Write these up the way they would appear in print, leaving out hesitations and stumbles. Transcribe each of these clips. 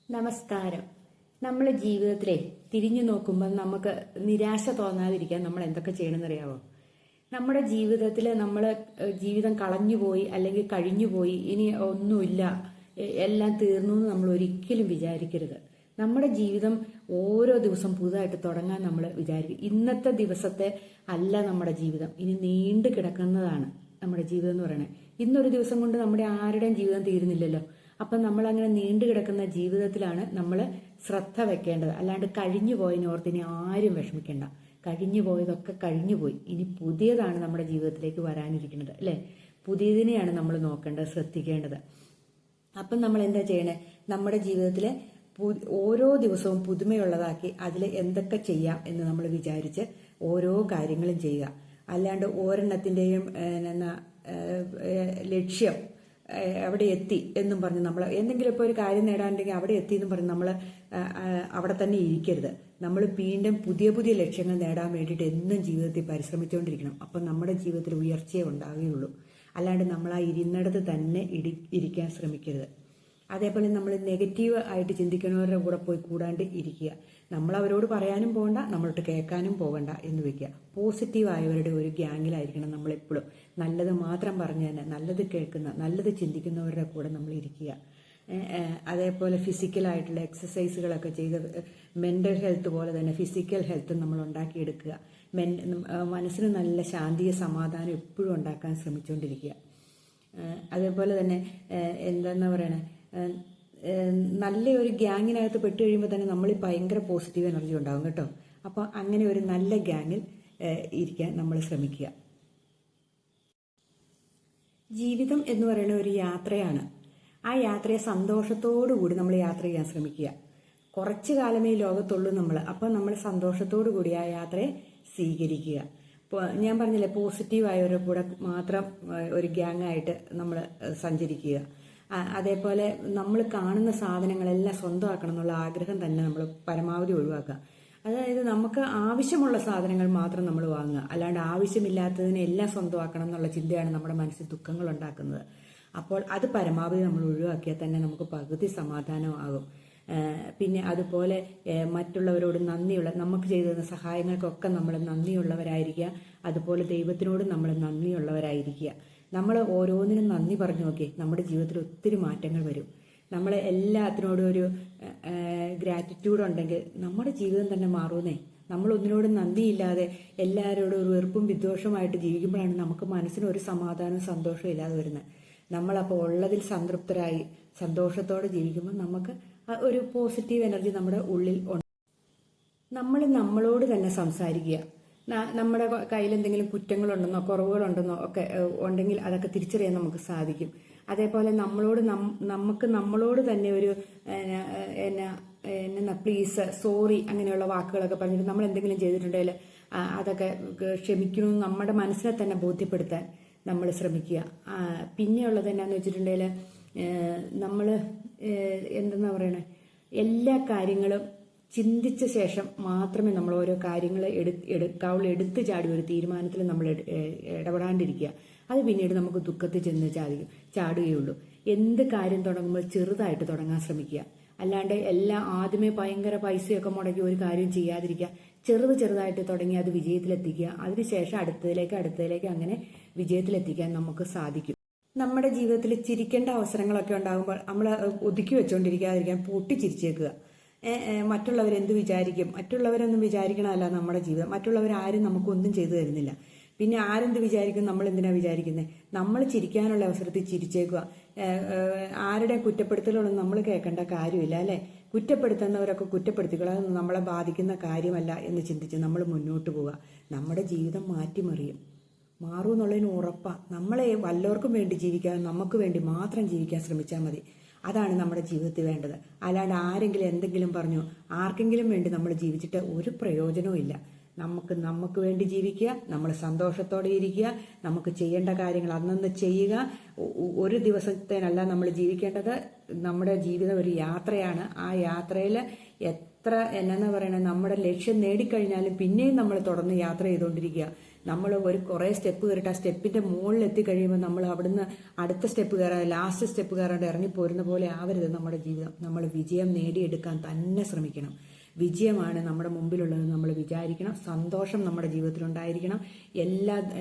നമസ്കാരം. നമ്മളെ ജീവിതത്തിലെ തിരിഞ്ഞു നോക്കുമ്പോൾ നമുക്ക് നിരാശ തോന്നാതിരിക്കാൻ നമ്മൾ എന്തൊക്കെ ചെയ്യണമെന്നറിയാവോ? നമ്മുടെ ജീവിതത്തിൽ നമ്മൾ ജീവിതം കളഞ്ഞുപോയി അല്ലെങ്കിൽ കഴിഞ്ഞുപോയി, ഇനി ഒന്നുമില്ല, എല്ലാം തീർന്നു എന്ന് നമ്മൾ ഒരിക്കലും വിചാരിക്കരുത്. നമ്മുടെ ജീവിതം ഓരോ ദിവസം പുതുതായിട്ട് തുടങ്ങാൻ നമ്മൾ വിചാരിക്കും. ഇന്നത്തെ ദിവസത്തെ അല്ല നമ്മുടെ ജീവിതം, ഇനി നീണ്ടു കിടക്കുന്നതാണ് നമ്മുടെ ജീവിതം എന്ന് പറയുന്നത്. ഇന്നൊരു ദിവസം കൊണ്ട് നമ്മുടെ ആരുടെയും ജീവിതം തീരുന്നില്ലല്ലോ. അപ്പം നമ്മൾ അങ്ങനെ നീണ്ടു കിടക്കുന്ന ജീവിതത്തിലാണ് നമ്മൾ ശ്രദ്ധ വെക്കേണ്ടത്. അല്ലാണ്ട് കഴിഞ്ഞു പോയതിനോർത്ത് ഇനി ആരും വിഷമിക്കേണ്ട. കഴിഞ്ഞു പോയതൊക്കെ കഴിഞ്ഞുപോയി. ഇനി പുതിയതാണ് നമ്മുടെ ജീവിതത്തിലേക്ക് വരാനിരിക്കുന്നത്, അല്ലേ? പുതിയതിനെയാണ് നമ്മൾ നോക്കേണ്ടത്, ശ്രദ്ധിക്കേണ്ടത്. അപ്പം നമ്മൾ എന്താ ചെയ്യണേ? നമ്മുടെ ജീവിതത്തിലെ ഓരോ ദിവസവും പുതുമയുള്ളതാക്കി അതിൽ എന്തൊക്കെ ചെയ്യാം എന്ന് നമ്മൾ വിചാരിച്ച് ഓരോ കാര്യങ്ങളും ചെയ്യുക. അല്ലാണ്ട് ഒരെണ്ണത്തിൻ്റെയും ലക്ഷ്യം അവിടെ എത്തി എന്നും പറഞ്ഞ് നമ്മൾ എന്തെങ്കിലും ഇപ്പോൾ ഒരു കാര്യം നേടാനുണ്ടെങ്കിൽ അവിടെ എത്തി എന്നും പറഞ്ഞ് നമ്മൾ അവിടെ തന്നെ ഇരിക്കരുത്. നമ്മൾ വീണ്ടും പുതിയ പുതിയ ലക്ഷ്യങ്ങൾ നേടാൻ വേണ്ടിയിട്ട് എന്നും ജീവിതത്തിൽ പരിശ്രമിച്ചുകൊണ്ടിരിക്കണം. അപ്പം നമ്മുടെ ജീവിതത്തിൽ ഉയർച്ചയെ ഉണ്ടാവുകയുള്ളൂ. അല്ലാണ്ട് നമ്മൾ ആ ഇരുന്നിടത്ത് തന്നെ ഇരിക്കാൻ ശ്രമിക്കരുത്. അതേപോലെ നമ്മൾ നെഗറ്റീവ് ആയിട്ട് ചിന്തിക്കുന്നവരുടെ കൂടെ പോയി കൂടാണ്ട് ഇരിക്കുക. നമ്മൾ അവരോട് പറയാനും പോകണ്ട, നമ്മളോട്ട് കേൾക്കാനും പോകണ്ട എന്ന് വെക്കുക. പോസിറ്റീവായവരുടെ ഒരു ഗ്യാങ്ങിലായിരിക്കണം നമ്മളെപ്പോഴും. നല്ലത് മാത്രം പറഞ്ഞു തന്നെ നല്ലത് കേൾക്കുന്ന, നല്ലത് ചിന്തിക്കുന്നവരുടെ കൂടെ നമ്മൾ ഇരിക്കുക. അതേപോലെ ഫിസിക്കലായിട്ടുള്ള എക്സസൈസുകളൊക്കെ ചെയ്ത് മെൻ്റൽ ഹെൽത്ത് പോലെ തന്നെ ഫിസിക്കൽ ഹെൽത്ത് നമ്മൾ ഉണ്ടാക്കിയെടുക്കുക. മനസ്സിന് നല്ല ശാന്തിയ സമാധാനം എപ്പോഴും ഉണ്ടാക്കാൻ ശ്രമിച്ചുകൊണ്ടിരിക്കുക. അതേപോലെ തന്നെ എന്താണെന്ന് പറയണേ, നല്ലൊരു ഗ്യാങ്ങിനകത്ത് പെട്ട് കഴിയുമ്പോൾ തന്നെ നമ്മൾ ഭയങ്കര പോസിറ്റീവ് എനർജി ഉണ്ടാകും കേട്ടോ. അപ്പോൾ അങ്ങനെ ഒരു നല്ല ഗ്യാങ്ങിൽ ഇരിക്കാൻ നമ്മൾ ശ്രമിക്കുക. ജീവിതം എന്ന് പറയുന്ന ഒരു യാത്രയാണ്. ആ യാത്രയെ സന്തോഷത്തോടു കൂടി നമ്മൾ യാത്ര ചെയ്യാൻ ശ്രമിക്കുക. കുറച്ചു കാലമേ ഈ ലോകത്തുള്ളൂ നമ്മൾ. അപ്പോൾ നമ്മൾ സന്തോഷത്തോടു കൂടി ആ യാത്രയെ സ്വീകരിക്കുക. ഞാൻ പറഞ്ഞില്ലേ, പോസിറ്റീവായവരുടെ കൂടെ മാത്രം ഒരു ഗ്യാങ്ങായിട്ട് നമ്മൾ സഞ്ചരിക്കുക. അതേപോലെ നമ്മൾ കാണുന്ന സാധനങ്ങളെല്ലാം സ്വന്തമാക്കണം എന്നുള്ള ആഗ്രഹം തന്നെ നമ്മൾ പരമാവധി ഒഴിവാക്കുക. അതായത് നമുക്ക് ആവശ്യമുള്ള സാധനങ്ങൾ മാത്രം നമ്മൾ വാങ്ങുക. അല്ലാണ്ട് ആവശ്യമില്ലാത്തതിനെ എല്ലാം സ്വന്തമാക്കണം എന്നുള്ള ചിന്തയാണ് നമ്മുടെ മനസ്സിൽ ദുഃഖങ്ങൾ ഉണ്ടാക്കുന്നത്. അപ്പോൾ അത് പരമാവധി നമ്മൾ ഒഴിവാക്കിയാൽ തന്നെ നമുക്ക് പകുതി സമാധാനമാകും. പിന്നെ അതുപോലെ മറ്റുള്ളവരോട് നന്ദിയുള്ള, നമുക്ക് ചെയ്തു തന്ന സഹായങ്ങൾക്കൊക്കെ നമ്മൾ നന്ദിയുള്ളവരായിരിക്കുക. അതുപോലെ ദൈവത്തിനോട് നമ്മൾ നന്ദിയുള്ളവരായിരിക്കുക. നമ്മൾ ഓരോന്നിനും നന്ദി പറഞ്ഞു നോക്കി, നമ്മുടെ ജീവിതത്തിൽ ഒത്തിരി മാറ്റങ്ങൾ വരും. നമ്മൾ എല്ലാത്തിനോടും ഒരു ഗ്രാറ്റിറ്റ്യൂഡ് ഉണ്ടെങ്കിൽ നമ്മുടെ ജീവിതം തന്നെ മാറുന്നേ. നമ്മൾ ഒന്നിനോടും നന്ദിയില്ലാതെ എല്ലാവരോടും ഒരു വെറുപ്പും വിദ്വേഷമായിട്ട് ജീവിക്കുമ്പോഴാണ് നമുക്ക് മനസ്സിന് ഒരു സമാധാനവും സന്തോഷവും ഇല്ലാതെ വരുന്നത്. നമ്മളപ്പോൾ ഉള്ളതിൽ സംതൃപ്തരായി സന്തോഷത്തോടെ ജീവിക്കുമ്പോൾ നമുക്ക് ഒരു പോസിറ്റീവ് എനർജി നമ്മുടെ ഉള്ളിൽ ഉണ്ട്. നമ്മൾ നമ്മളോട് തന്നെ സംസാരിക്കുക. നമ്മുടെ കയ്യിൽ എന്തെങ്കിലും കുറ്റങ്ങളുണ്ടെന്നോ കുറവുകളുണ്ടെന്നോ ഒക്കെ ഉണ്ടെങ്കിൽ അതൊക്കെ തിരിച്ചറിയാൻ നമുക്ക് സാധിക്കും. അതേപോലെ നമ്മളോട് തന്നെ ഒരു പ്ലീസ്, സോറി അങ്ങനെയുള്ള വാക്കുകളൊക്കെ പറഞ്ഞിട്ട് നമ്മൾ എന്തെങ്കിലും ചെയ്തിട്ടുണ്ടെങ്കിൽ അതൊക്കെ ക്ഷമിക്കണമെന്ന് നമ്മുടെ മനസ്സിനെ തന്നെ ബോധ്യപ്പെടുത്താൻ നമ്മൾ ശ്രമിക്കുക. പിന്നെയുള്ളത് എന്നാന്ന് വെച്ചിട്ടുണ്ടെങ്കിൽ നമ്മൾ എന്തെന്നാ പറയണേ, എല്ലാ കാര്യങ്ങളും ചിന്തിച്ച ശേഷം മാത്രമേ നമ്മൾ ഓരോ കാര്യങ്ങൾ എടുക്കാവുള്ളൂ. എടുത്തു ചാടി ഒരു തീരുമാനത്തിൽ നമ്മൾ ഇടപെടാണ്ടിരിക്കുക. അത് പിന്നീട് നമുക്ക് ദുഃഖത്തിൽ ചെന്ന് ചാടുകയുള്ളൂ. എന്ത് കാര്യം തുടങ്ങുമ്പോൾ ചെറുതായിട്ട് തുടങ്ങാൻ ശ്രമിക്കുക. അല്ലാണ്ട് എല്ലാം ആദ്യമേ ഭയങ്കര പൈസയൊക്കെ മുടക്കി ഒരു കാര്യം ചെയ്യാതിരിക്കുക. ചെറുതായിട്ട് തുടങ്ങി അത് വിജയത്തിലെത്തിക്കുക. അതിനുശേഷം അടുത്തതിലേക്ക് അങ്ങനെ വിജയത്തിലെത്തിക്കാൻ നമുക്ക് സാധിക്കും. നമ്മുടെ ജീവിതത്തിൽ ചിരിക്കേണ്ട അവസരങ്ങളൊക്കെ ഉണ്ടാകുമ്പോൾ നമ്മൾ ഒതുക്കി വെച്ചുകൊണ്ടിരിക്കാതിരിക്കാൻ പൊട്ടിച്ചിരിച്ചേക്കുക. മറ്റുള്ളവരെന്ത് വിചാരിക്കും, മറ്റുള്ളവരൊന്നും വിചാരിക്കണമല്ല നമ്മുടെ ജീവിതം. മറ്റുള്ളവരാരും നമുക്കൊന്നും ചെയ്തു തരുന്നില്ല. പിന്നെ ആരെന്ത് വിചാരിക്കും, നമ്മൾ എന്തിനാ വിചാരിക്കുന്നത്? നമ്മൾ ചിരിക്കാനുള്ള അവസരത്തിൽ ചിരിച്ചേക്കുക. ആരുടെ കുറ്റപ്പെടുത്തലുകളൊന്നും നമ്മൾ കേൾക്കേണ്ട കാര്യമില്ല, അല്ലേ? കുറ്റപ്പെടുത്തുന്നവരൊക്കെ കുറ്റപ്പെടുത്തിക്കുക. അതൊന്നും നമ്മളെ ബാധിക്കുന്ന കാര്യമല്ല എന്ന് ചിന്തിച്ച് നമ്മൾ മുന്നോട്ട് പോവുക. നമ്മുടെ ജീവിതം മാറും എന്നുള്ളതിന് ഉറപ്പാണ്. നമ്മളെ വല്ലവർക്കും വേണ്ടി ജീവിക്കാതെ നമുക്ക് വേണ്ടി മാത്രം ജീവിക്കാൻ ശ്രമിച്ചാൽ മതി. അതാണ് നമ്മുടെ ജീവിതത്തിൽ വേണ്ടത്. അല്ലാണ്ട് ആരെങ്കിലും എന്തെങ്കിലും പറഞ്ഞു ആർക്കെങ്കിലും വേണ്ടി നമ്മൾ ജീവിച്ചിട്ട് ഒരു പ്രയോജനവും ഇല്ല. നമുക്ക് വേണ്ടി ജീവിക്കുക, നമ്മൾ സന്തോഷത്തോടെ ഇരിക്കുക, നമുക്ക് ചെയ്യേണ്ട കാര്യങ്ങൾ അന്നന്ന് ചെയ്യുക. ഒരു ദിവസത്തേനല്ല നമ്മൾ ജീവിക്കേണ്ടത്. നമ്മുടെ ജീവിതം ഒരു യാത്രയാണ്. ആ യാത്രയിൽ എത്ര എന്നാ പറയണേ, നമ്മുടെ ലക്ഷ്യം നേടിക്കഴിഞ്ഞാലും പിന്നെയും നമ്മൾ തുടർന്ന് യാത്ര ചെയ്തുകൊണ്ടിരിക്കുക. നമ്മൾ ഒരു കുറേ സ്റ്റെപ്പ് കയറിയിട്ട് ആ സ്റ്റെപ്പിന്റെ മുകളിൽ എത്തിക്കഴിയുമ്പോൾ നമ്മൾ അവിടുന്ന് അടുത്ത സ്റ്റെപ്പ് കയറാൻ ലാസ്റ്റ് സ്റ്റെപ്പ് കയറാണ്ട് ഇറങ്ങിപ്പോരുന്ന പോലെ ആവരുത് നമ്മുടെ ജീവിതം. നമ്മൾ വിജയം നേടിയെടുക്കാൻ തന്നെ ശ്രമിക്കണം. വിജയമാണ് നമ്മുടെ മുമ്പിലുള്ളത് നമ്മൾ വിചാരിക്കണം. സന്തോഷം നമ്മുടെ ജീവിതത്തിലുണ്ടായിരിക്കണം.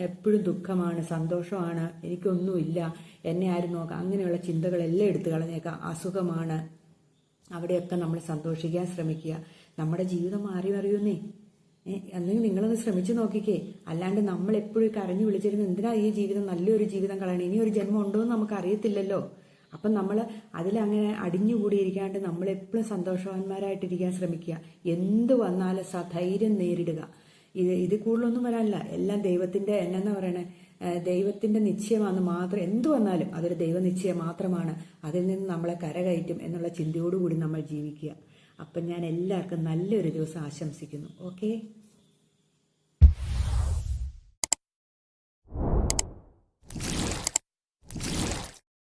എപ്പോഴും ദുഃഖമാണ്, സന്തോഷമാണ്, എനിക്കൊന്നുമില്ല, എന്നെ ആരും നോക്കാം, അങ്ങനെയുള്ള ചിന്തകളെല്ലാം എടുത്തു കളഞ്ഞേക്കാം. അസുഖമാണ്, അവിടെയൊക്കെ നമ്മൾ സന്തോഷിക്കാൻ ശ്രമിക്കുക. നമ്മുടെ ജീവിതം മാറി മറിയുന്നേ. അല്ലെങ്കിൽ നിങ്ങളൊന്ന് ശ്രമിച്ചു നോക്കിക്കേ. അല്ലാണ്ട് നമ്മൾ എപ്പോഴും കരഞ്ഞു വിളിച്ചിരുന്നു എന്തിനാ ഈ ജീവിതം, നല്ലൊരു ജീവിതം കളയണം, ഇനി ഒരു ജന്മം ഉണ്ടോ എന്ന് നമുക്ക് അറിയത്തില്ലല്ലോ. അപ്പം നമ്മൾ അതിലങ്ങനെ അടിഞ്ഞുകൂടിയിരിക്കാണ്ട് നമ്മളെപ്പോഴും സന്തോഷവാന്മാരായിട്ടിരിക്കാൻ ശ്രമിക്കുക. എന്ത് വന്നാലും സധൈര്യം നേരിടുക. ഇത് കൂടുതലൊന്നും വരാനില്ല, എല്ലാം ദൈവത്തിന്റെ എന്നാ പറയണേ, ദൈവത്തിന്റെ നിശ്ചയമാണെന്ന് മാത്രം. എന്തു വന്നാലും അതൊരു ദൈവനിശ്ചയം മാത്രമാണ്. അതിൽ നിന്ന് നമ്മളെ കരകയറ്റും എന്നുള്ള ചിന്തയോടുകൂടി നമ്മൾ ജീവിക്കുക. അപ്പം ഞാൻ എല്ലാവർക്കും നല്ലൊരു ദിവസം ആശംസിക്കുന്നു. ഓക്കെ.